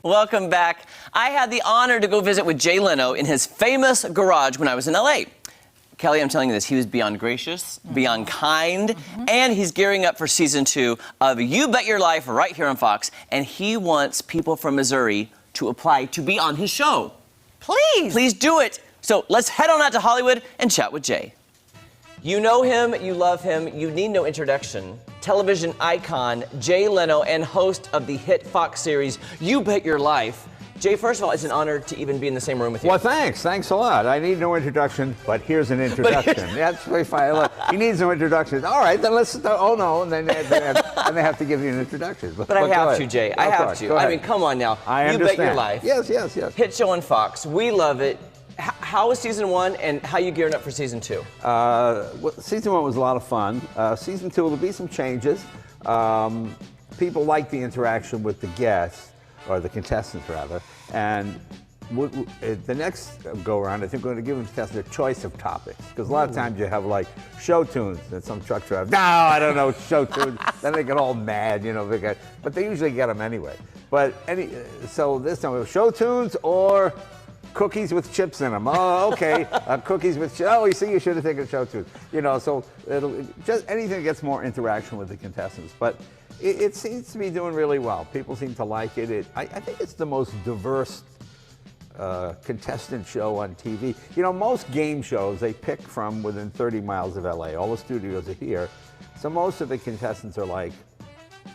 Welcome back. I had the honor to go visit with Jay Leno in his famous garage when I was in LA. Kelly, I'm telling you this, he was beyond gracious, beyond kind, and he's gearing up for season 2 of You Bet Your Life right here on Fox, and he wants people from Missouri to apply to be on his show. Please. Please do it. So let's head on out to Hollywood and chat with Jay. You know him, you love him, you need no introduction. Television icon Jay Leno and host of the hit Fox series You Bet Your Life. Jay, first of all, it's an honor to even be in the same room with you. Well, thanks a lot. I need no introduction, but here's an introduction. That's very fine. Look, he needs no introduction. All right, then let's. Oh no, and then they have to give you an introduction. But I have to, Jay. I have to. I mean, come on now. I understand. You Bet Your Life. Yes. Hit show on Fox. We love it. How was season 1, and how are you gearing up for season 2? Season 1 was a lot of fun. Season 2 will be some changes. People like the interaction with the guests, or the contestants rather, and the next go around, I think we're going to give them contestants a choice of topics, because a lot of times you have like show tunes and some truck driver, no, I don't know show tunes. Then they get all mad, you know, but they usually get them anyway. But so this time we have show tunes or cookies with chips in them. Oh, okay. Cookies with chips. Oh, you see, you should have taken show tunes. You know, so it'll just anything that gets more interaction with the contestants. But it seems to be doing really well. People seem to like it. I think it's the most diverse contestant show on TV. You know, most game shows, they pick from within 30 miles of LA. All the studios are here. So most of the contestants are like,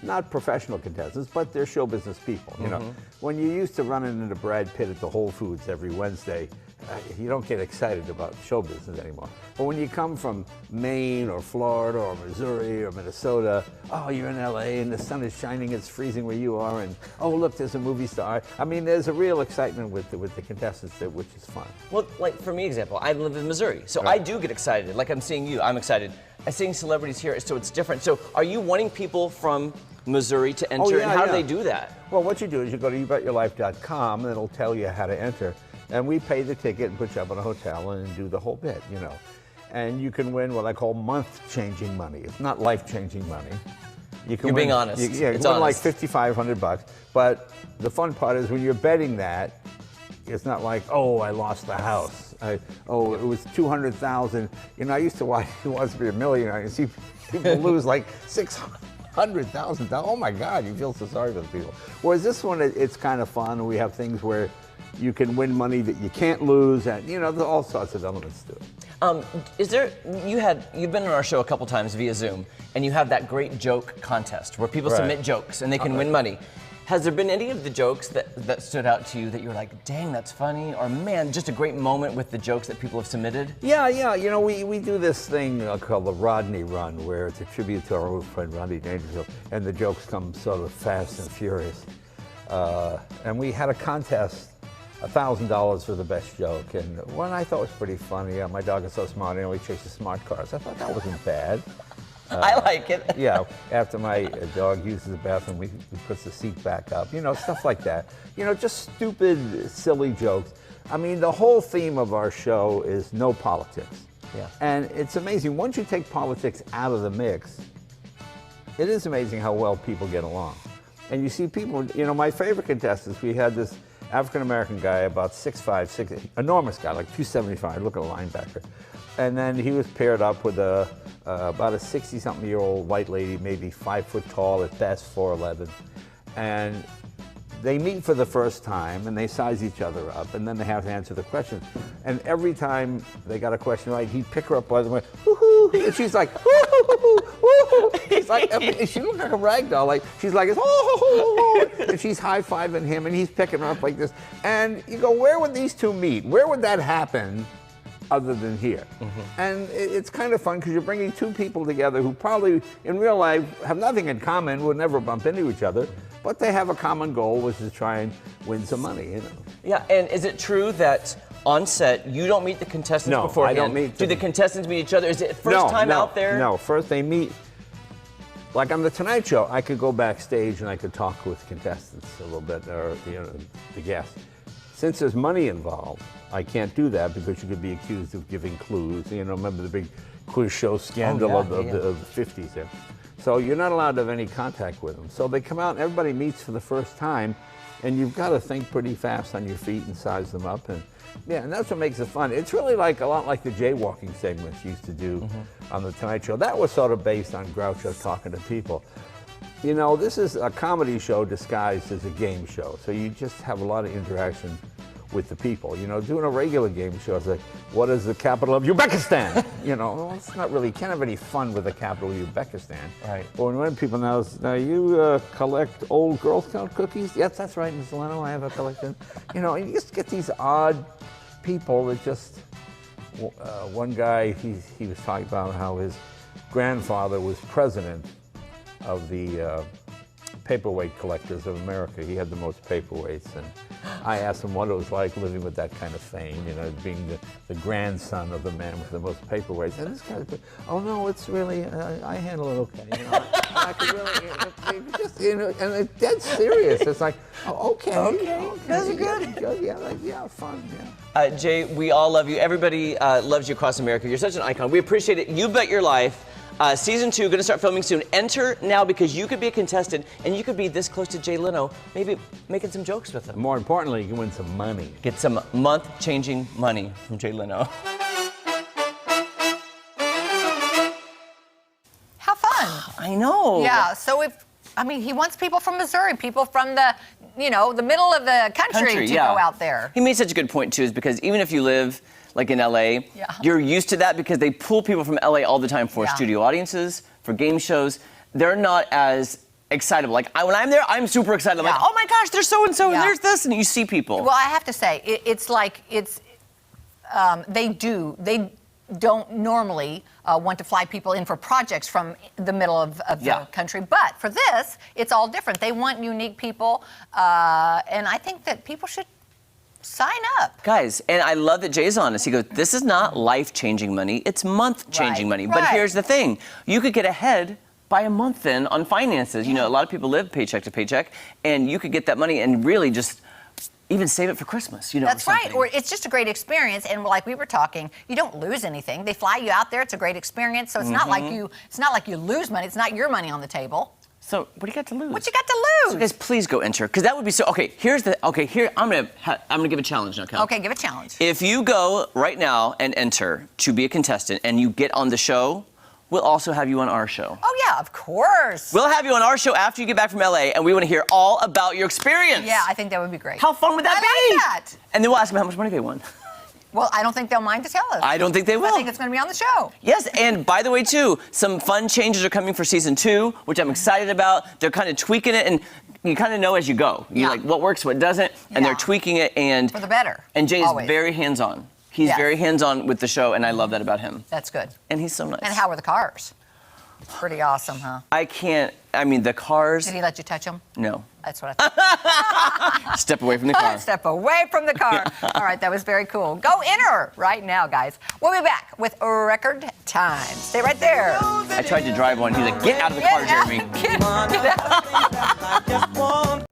not professional contestants, but they're show business people. You know, when you used to running into Brad Pitt at the Whole Foods every Wednesday, you don't get excited about show business anymore. But when you come from Maine or Florida or Missouri or Minnesota, oh, you're in LA and the sun is shining, it's freezing where you are, and oh, look, there's a movie star. I mean, there's a real excitement with the contestants, which is fun. Well, like for me, example, I live in Missouri, so right. I do get excited. Like I'm seeing you, I'm excited. I'm seeing celebrities here, so it's different. So are you wanting people from Missouri to enter, oh, yeah, and how do they do that? Well, what you do is you go to youbetyourlife.com, and it'll tell you how to enter. And we pay the ticket and put you up in a hotel and do the whole bit, you know. And you can win what I call month-changing money. It's not life-changing money. You're being honest. You can win like $5,500. But the fun part is when you're betting that, it's not like, oh, I lost the house. It was $200,000. You know, I used to watch Who Wants to Be a Millionaire. You see people lose like $600,000. Oh my God, you feel so sorry for the people. Whereas this one, it's kind of fun. We have things where you can win money that you can't lose, and you know, there's all sorts of elements to it. You've been on our show a couple times via Zoom, and you have that great joke contest where people submit jokes and they can win money. Has there been any of the jokes that stood out to you that you were like, dang, that's funny, or man, just a great moment with the jokes that people have submitted? Yeah, you know, we do this thing called the Rodney Run, where it's a tribute to our old friend Rodney Dangerfield, and the jokes come sort of fast and furious. And we had a contest, $1,000 for the best joke, and one I thought was pretty funny. My dog is so smart, he always chases smart cars. I thought that wasn't bad. I like it. Yeah, after my dog uses the bathroom, we puts the seat back up. You know, stuff like that. You know, just stupid, silly jokes. I mean, the whole theme of our show is no politics. Yeah. And it's amazing. Once you take politics out of the mix, it is amazing how well people get along. And you see people, you know, my favorite contestants, we had this African-American guy, about 6'5", enormous guy, like 275, look at a linebacker. And then he was paired up with about a 60-something-year-old white lady, maybe 5 foot tall, at best 4'11". And they meet for the first time, and they size each other up, and then they have to answer the questions. And every time they got a question right, he'd pick her up by the way, woo-hoo, and she's like, woo-hoo, woo-hoo. It's like, she looked like a rag doll. Like, she's like, oh, and she's high-fiving him, and he's picking her up like this. And you go, where would these two meet? Where would that happen other than here? And it's kind of fun because you're bringing two people together who probably in real life have nothing in common, would never bump into each other, but they have a common goal, which is to try and win some money, you know. Yeah, and is it true that on set you don't meet the contestants beforehand? No, I don't meet them. Do the contestants meet each other? Is it first time out there? No, first they meet. Like on the Tonight Show, I could go backstage and I could talk with contestants a little bit, or you know, the guests. Since there's money involved, I can't do that because you could be accused of giving clues. You know, remember the big quiz show scandal of the 50s there. So you're not allowed to have any contact with them. So they come out and everybody meets for the first time, and you've got to think pretty fast on your feet and size them up. And yeah, and that's what makes it fun. It's really like a lot like the jaywalking segments used to do on the Tonight Show. That was sort of based on Groucho talking to people. You know, this is a comedy show disguised as a game show, so you just have a lot of interaction with the people. You know, doing a regular game show is like, what is the capital of Uzbekistan? You know, well, it's not really, you can't have any fun with the capital of Uzbekistan. Right. Or when people now you collect old Girl Scout cookies? Yes, that's right, Ms. Leno, I have a collection. You know, and you just get these odd people that just, one guy, he was talking about how his grandfather was president of the paperweight collectors of America. He had the most paperweights, and I asked him what it was like living with that kind of fame, you know, being the grandson of the man with the most paperweights. And this guy said, oh no, it's really, I handle it okay. You know, I can really, just, you know, and it's dead serious. It's like, oh, okay. Those are good. Yeah, fun, yeah. Jay, we all love you. Everybody loves you across America. You're such an icon. We appreciate it. You bet your life. Season 2, going to start filming soon. Enter now because you could be a contestant and you could be this close to Jay Leno, maybe making some jokes with him. More importantly, you can win some money. Get some month-changing money from Jay Leno. How fun. I know. Yeah, so he wants people from Missouri, people from the, you know, the middle of the country to go out there. He made such a good point, too, is because even if you live like in LA, you're used to that because they pull people from LA all the time for studio audiences, for game shows. They're not as excitable. Like when I'm there, I'm super excited. I'm like, oh my gosh, there's so-and-so and there's this, and you see people. Well, I have to say, they don't normally want to fly people in for projects from the middle of the country. But for this, it's all different. They want unique people, and I think that people should sign up. Guys, and I love that Jay's honest. He goes, this is not life-changing money, it's month-changing money. But here's the thing, you could get ahead by a month then on finances. You know, a lot of people live paycheck to paycheck, and you could get that money and really just even save it for Christmas, you know. That's right, or it's just a great experience, and like we were talking, you don't lose anything. They fly you out there, it's a great experience, so it's not like you lose money, it's not your money on the table. So what do you got to lose? What you got to lose? So guys, please go enter, because that would be so. Okay, here I'm gonna give a challenge now, Kel. Okay, give a challenge. If you go right now and enter to be a contestant, and you get on the show, we'll also have you on our show. Oh yeah, of course. We'll have you on our show after you get back from LA, and we want to hear all about your experience. Yeah, I think that would be great. How fun would that be? I like that. And then we'll ask them how much money they won. Well, I don't think they'll mind to tell us. I don't think they will. I think it's going to be on the show. Yes, and by the way, too, some fun changes are coming for season 2, which I'm excited about. They're kind of tweaking it, and you kind of know as you go. You like what works, what doesn't, and they're tweaking it. And for the better. And Jay is very hands-on. He's very hands-on with the show, and I love that about him. That's good. And he's so nice. And how were the cars? Pretty awesome, huh? The cars. Did he let you touch them? No. That's what I thought. Step away from the car. Step away from the car. All right, that was very cool. Go enter right now, guys. We'll be back with record time. Stay right there. I tried to drive one. He's like, get out of the car, Jeremy. Get out.